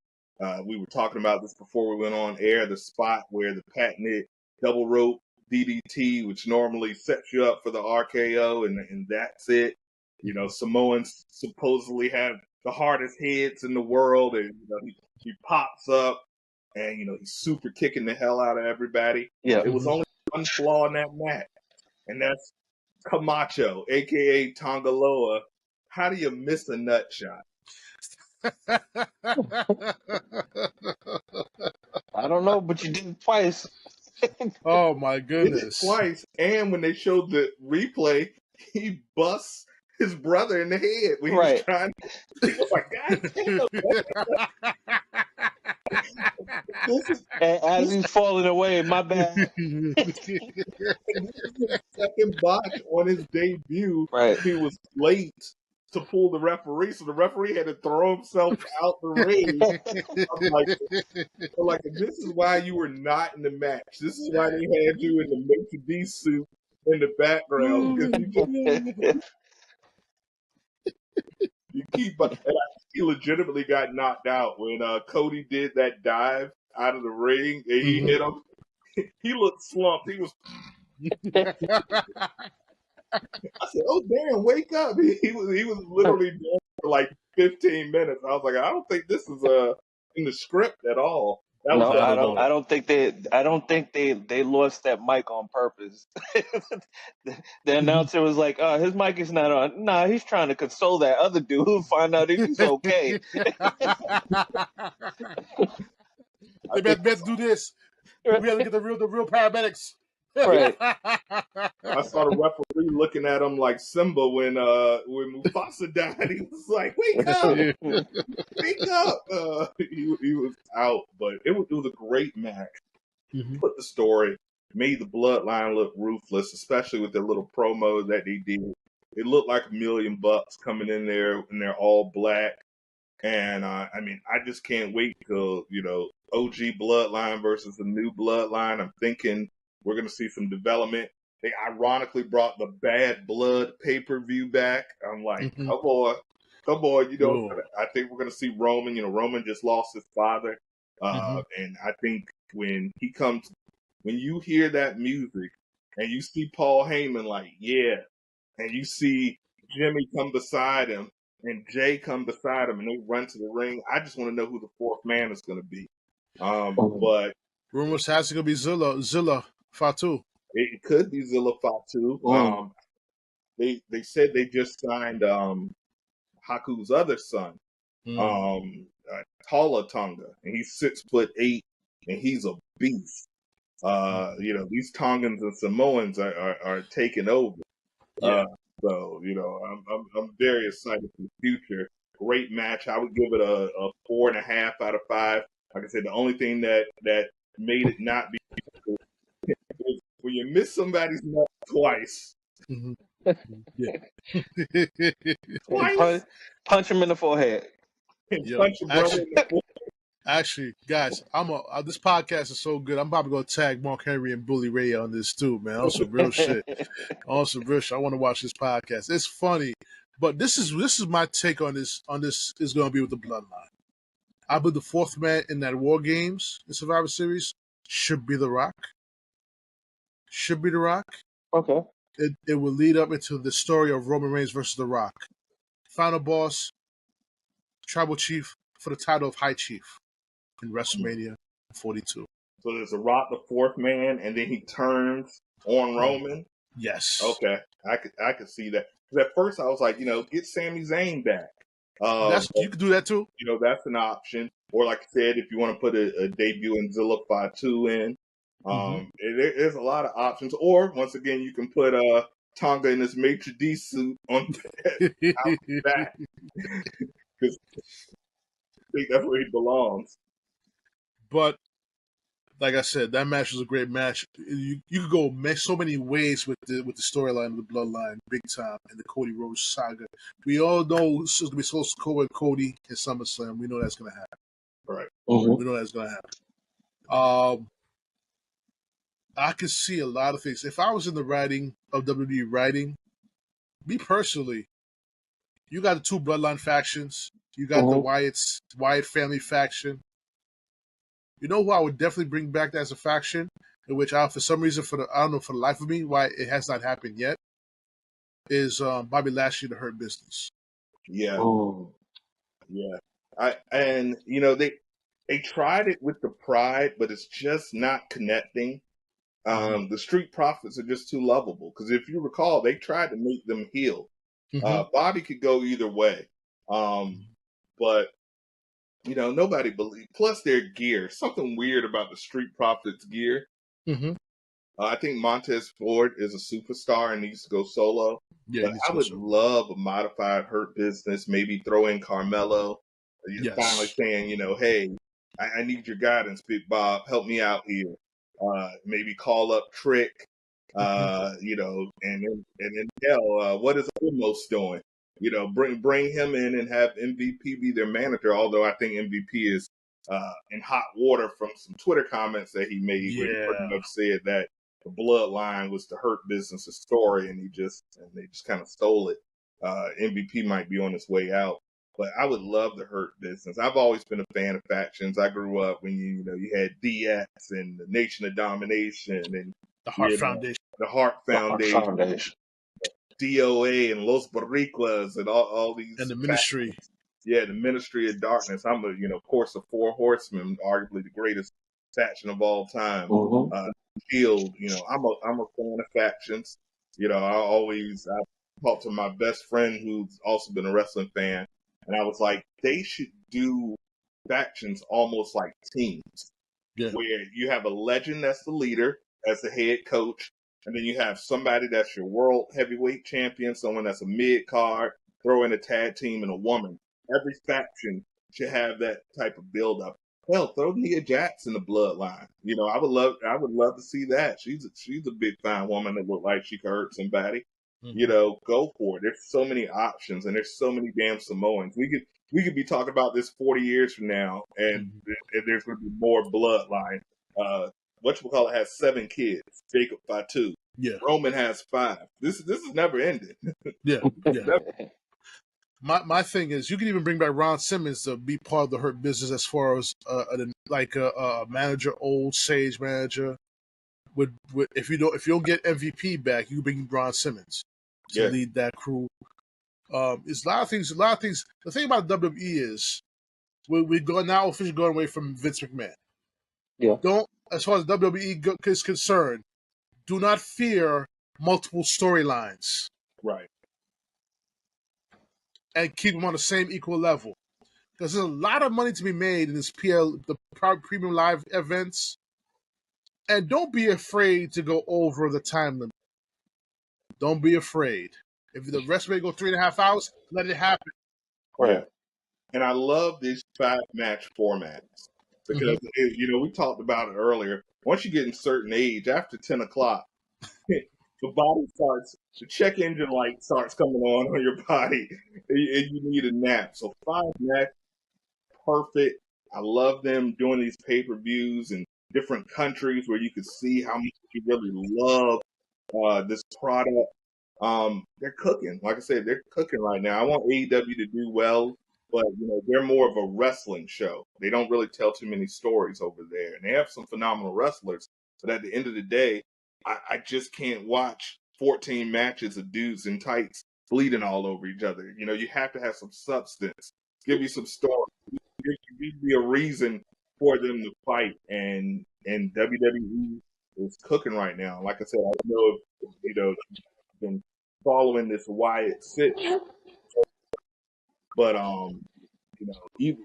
We were talking about this before we went on air, the spot where the patented double rope DDT, which normally sets you up for the RKO, and that's it. You know, Samoans supposedly have the hardest heads in the world, and he pops up. And, he's super kicking the hell out of everybody. Yeah. It was only one flaw in that match, and that's Camacho, a.k.a. Tongaloa. How do you miss a nut shot? I don't know, but you did it twice. Oh, my goodness. Did it twice, and when they showed the replay, he busts his brother in the head when he was trying to... He was like, God damn. As he's falling away, my bad. This is his second botch on his debut. Right. He was late to pull the referee, so the referee had to throw himself out the ring. I'm like, this is why you were not in the match. This is why they had you in the Maitre D suit in the background, because you keep. And he legitimately got knocked out when Cody did that dive out of the ring and he hit him. He looked slumped. He was. I said, "Oh damn, wake up!" He was literally there for like 15 minutes. I was like, I don't think this is in the script at all. I don't think they lost that mic on purpose. The announcer was like, his mic is not on. Nah, he's trying to console that other dude who find out if he's okay. They better do this. We gotta get the real paramedics. Right. I saw the referee looking at him like Simba when Mufasa died. He was like, "Wake up, wake up!" He was out, but it was a great match. Put the story, made the Bloodline look ruthless, especially with their little promo that they did. It looked like $1 million coming in there, and they're all black. And I just can't wait till OG Bloodline versus the new Bloodline. I'm thinking we're going to see some development. They ironically brought the Bad Blood pay-per-view back. I'm like, come on. I think we're going to see Roman. Roman just lost his father. And I think when you hear that music and you see Paul Heyman like, yeah, and you see Jimmy come beside him and Jay come beside him and they run to the ring, I just want to know who the fourth man is going to be. But Rumors has to be Zilla Fatu. It could be Zilla Fatu. They said they just signed Haku's other son, Tala Tonga, and he's 6'8", and he's a beast. These Tongans and Samoans are taking over. Yeah. So I'm very excited for the future. Great match. I would give it a 4.5 out of 5. Like I said, the only thing that made it not be is when you miss somebody's nut twice. Mm-hmm. Yeah. Twice. Punch him in the forehead. Punch your brother in the forehead. Actually, guys, this podcast is so good. I'm probably gonna tag Mark Henry and Bully Ray on this too, man. On some real shit. On some real shit. I want to watch this podcast. It's funny, but this is my take on this. Is gonna be with the Bloodline. I believe the fourth man in that War Games, the Survivor Series, should be The Rock. Should be The Rock. Okay. It will lead up into the story of Roman Reigns versus The Rock. Final boss, Tribal Chief for the title of High Chief in WrestleMania 42. So there's a Rock, the fourth man, and then he turns on Roman. Yes. Okay, I could see that. Because at first I was like, get Sami Zayn back. You could do that too. That's an option. Or like I said, if you want to put a debut in Zilla Fatu in, there's a lot of options. Or once again, you can put Tonga in his maitre d' suit on back. Because I think that's where he belongs. But like I said, that match was a great match. You could go so many ways with the storyline of the Bloodline, big time, and the Cody Rhodes saga. We all know it's going to be close to Cody in SummerSlam. We know that's going to happen. Right. Mm-hmm. We know that's going to happen. I could see a lot of things. If I was in the writing of WWE writing, me personally, you got the two Bloodline factions. You got the Wyatt family faction. You know who I would definitely bring back as a faction, in which for some reason, I don't know for the life of me why it has not happened yet, is Bobby Lashley, the Hurt Business. Yeah. Oh. Yeah. They tried it with the Pride, but it's just not connecting. The Street Profits are just too lovable. Because if you recall, they tried to make them heel. Bobby could go either way. But nobody believed. Plus their gear. Something weird about the Street Profits gear. I think Montez Ford is a superstar and needs to go solo. Yeah, but I would love a modified Hurt Business. Maybe throw in Carmelo. You're finally saying, hey, I need your guidance, Big Bob. Help me out here. Maybe call up Trick. And then hell, what is Omos doing? Bring him in and have MVP be their manager. Although I think MVP is in hot water from some Twitter comments that he made, where he pretty much said that the Bloodline was the Hurt Business' story, and they just kind of stole it. MVP might be on his way out, but I would love the Hurt Business. I've always been a fan of factions. I grew up when you had DX and the Nation of Domination and the Hart Foundation. The Hart Foundation. DOA and Los Boricuas and all these. And the Ministry. Yeah, the Ministry of Darkness. I'm of course, the Four Horsemen, arguably the greatest faction of all time. Shield, I'm a fan of factions. I talked to my best friend who's also been a wrestling fan, and I was like, they should do factions almost like teams, where you have a legend that's the leader, as the head coach, and then you have somebody that's your world heavyweight champion, someone that's a mid card, throw in a tag team and a woman. Every faction should have that type of build up. Hell, throw Nia Jax in the Bloodline. I would love to see that. She's a big fine woman that look like she could hurt somebody. Go for it. There's so many options, and there's so many damn Samoans. We could be talking about this 40 years from now, and there's going to be more Bloodline. Whatchamacallit has 7 kids. Jacob Fatu. Yeah. Roman has 5. This is never ended. Yeah. My thing is, you can even bring back Ron Simmons to be part of the Hurt Business as far as a manager, old sage manager. If you don't get MVP back, you can bring Ron Simmons to lead that crew. It's a lot of things. The thing about WWE is we're now officially going away from Vince McMahon. Yeah. Don't, as far as WWE is concerned, do not fear multiple storylines. Right. And keep them on the same equal level. Because there's a lot of money to be made in this the premium live events. And don't be afraid to go over the time limit. Don't be afraid. If the rest may go 3.5 hours, let it happen. Right. And I love these 5-match formats because, we talked about it earlier. Once you get in certain age, after 10 o'clock, the body starts, the check engine light starts coming on your body, and you need a nap. So 5-match, perfect. I love them doing these pay-per-views in different countries where you can see how much you really love this product. They're cooking. Like I said, they're cooking right now. I want AEW to do well, but they're more of a wrestling show. They don't really tell too many stories over there, and they have some phenomenal wrestlers. But at the end of the day, I just can't watch 14 matches of dudes in tights bleeding all over each other. You have to have some substance. Give you some story. Give me a reason for them to fight, and WWE is cooking right now. Like I said, I don't know if been following this Wyatt Sit, but they've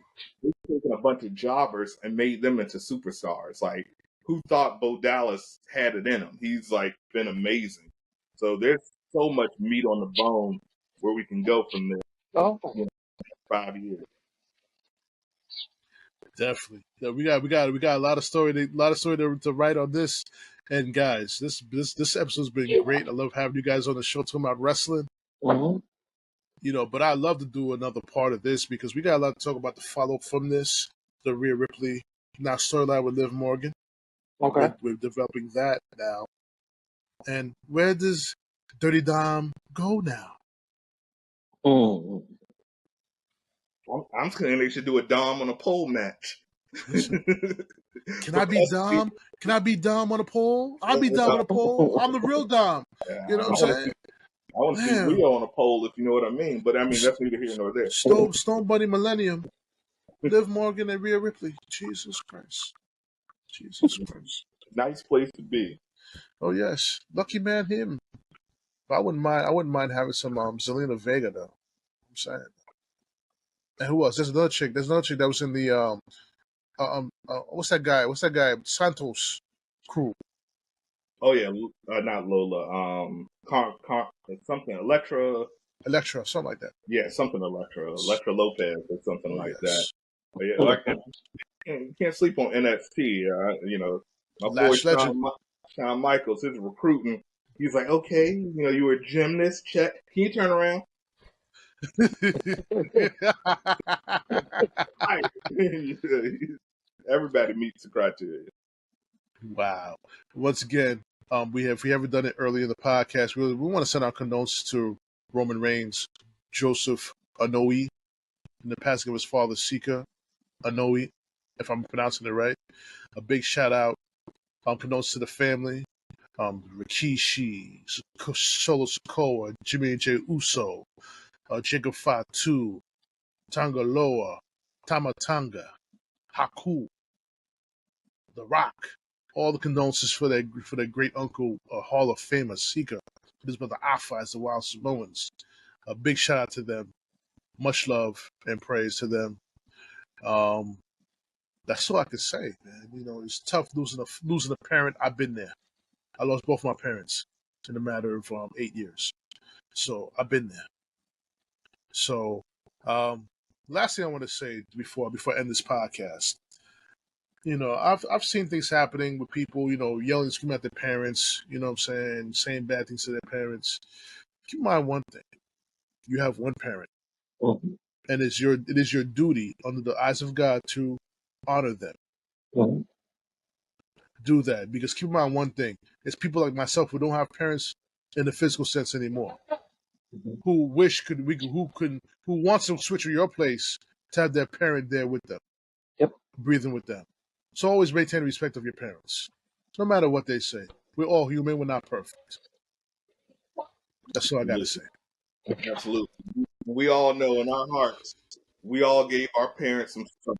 taken a bunch of jobbers and made them into superstars. Like, who thought Bo Dallas had it in him? He's been amazing. So there's so much meat on the bone where we can go from there. Oh. 5 years. Definitely. Yeah, we got a lot of story to write on this. And guys, this episode's been great. I love having you guys on the show talking about wrestling. But I love to do another part of this because we got a lot to talk about the follow from this, the Rhea Ripley now storyline with Liv Morgan. Okay. We're developing that now. And where does Dirty Dom go now? I'm saying they should do a Dom on a pole match. Listen, can I be Dom? Can I be Dom on a pole? I'll be Dom on a pole. I'm the real Dom. You know what I'm saying? I want to see Rio on a pole, if you know what I mean. But I mean, that's neither here nor there. Stone Bunny Millennium, Liv Morgan and Rhea Ripley. Jesus Christ. Nice place to be. Oh yes, lucky man him. But I wouldn't mind having some Zelina Vega though. I'm saying. And who else? There's another chick that was in the what's that guy? Santos crew. Oh yeah, not Lola. Something Electra, something like that. Yeah, something Electra Lopez or something like that. But yeah, you can't sleep on NXT. My boy Shawn Michaels, his recruiting. He's like, okay, you were a gymnast. Check. Can you turn around? Everybody meets the criteria. Wow. Once again, we haven't done it earlier in the podcast. We want to send our condolences to Roman Reigns, Joseph Anoa'i, in the passing of his father, Sika Anoa'i, if I'm pronouncing it right. A big shout out, condolences to the family. Rikishi, Solo Sikoa, Jimmy and Jey Uso, Jacob Fatu, Tangaloa, Tamatanga, Haku, The Rock. All the condolences for their great uncle, Hall of Famer Sika, his brother Afa as the Wild Samoans. A big shout out to them. Much love and praise to them. That's all I can say, man. It's tough losing a parent. I've been there. I lost both my parents in a matter of 8 years. So I've been there. So last thing I want to say before I end this podcast. I've seen things happening with people, yelling, screaming at their parents, saying bad things to their parents. Keep in mind one thing. You have one parent. And it is your duty under the eyes of God to honor them. Do that. Because keep in mind one thing. It's people like myself who don't have parents in the physical sense anymore. Who wants to switch to your place to have their parent there with them. Breathing with them. So always maintain the respect of your parents. No matter what they say. We're all human, we're not perfect. That's all I gotta say. Absolutely. We all know in our hearts, we all gave our parents some stuff.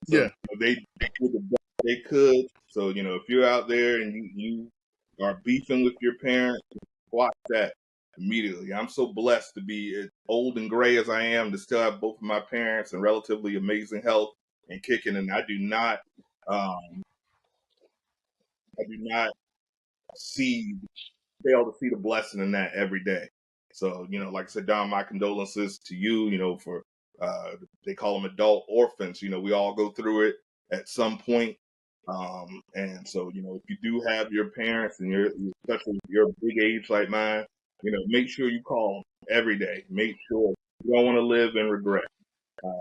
So they did the best they could. So, if you're out there and you are beefing with your parents, watch that immediately. I'm so blessed to be as old and gray as I am to still have both of my parents in relatively amazing health and kicking. And I do not fail to see the blessing in that every day. So, like I said, Don, my condolences to you, for they call them adult orphans. We all go through it at some point. And so, if you do have your parents and especially if you're a big age like mine, make sure you call them every day. Make sure you don't want to live in regret.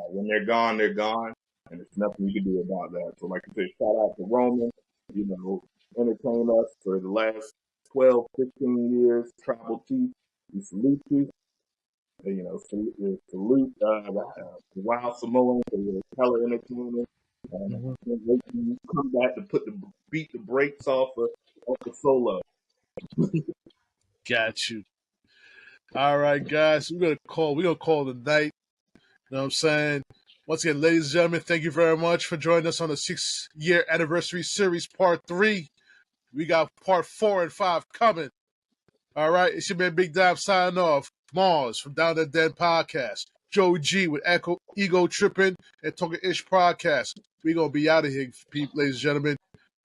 When they're gone, they're gone, and there's nothing you can do about that. So, like I said, shout out to Roman, entertain us for the last 12, 15 years, Tribal Chief. We salute you. Salute the Wild Samoans for your hella entertainment. And you come back to beat the brakes off the solo. Got you. All right, guys, we're gonna call it a night. You know what I'm saying? Once again, ladies and gentlemen, thank you very much for joining us on the 6-year anniversary series, part 3. We got part 4 and 5 coming. All right, it's your man Big Dime signing off. Marz from Down That Den Podcast. JoeyG with Ego Tripping and Talking Ish Podcast. We gonna be out of here, ladies and gentlemen.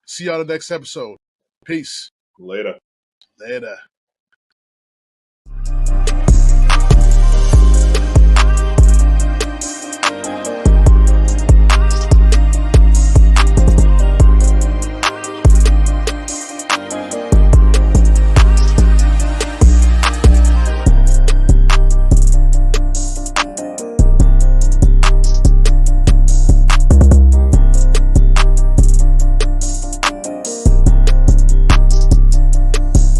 See y'all in the next episode. Peace. Later. Later.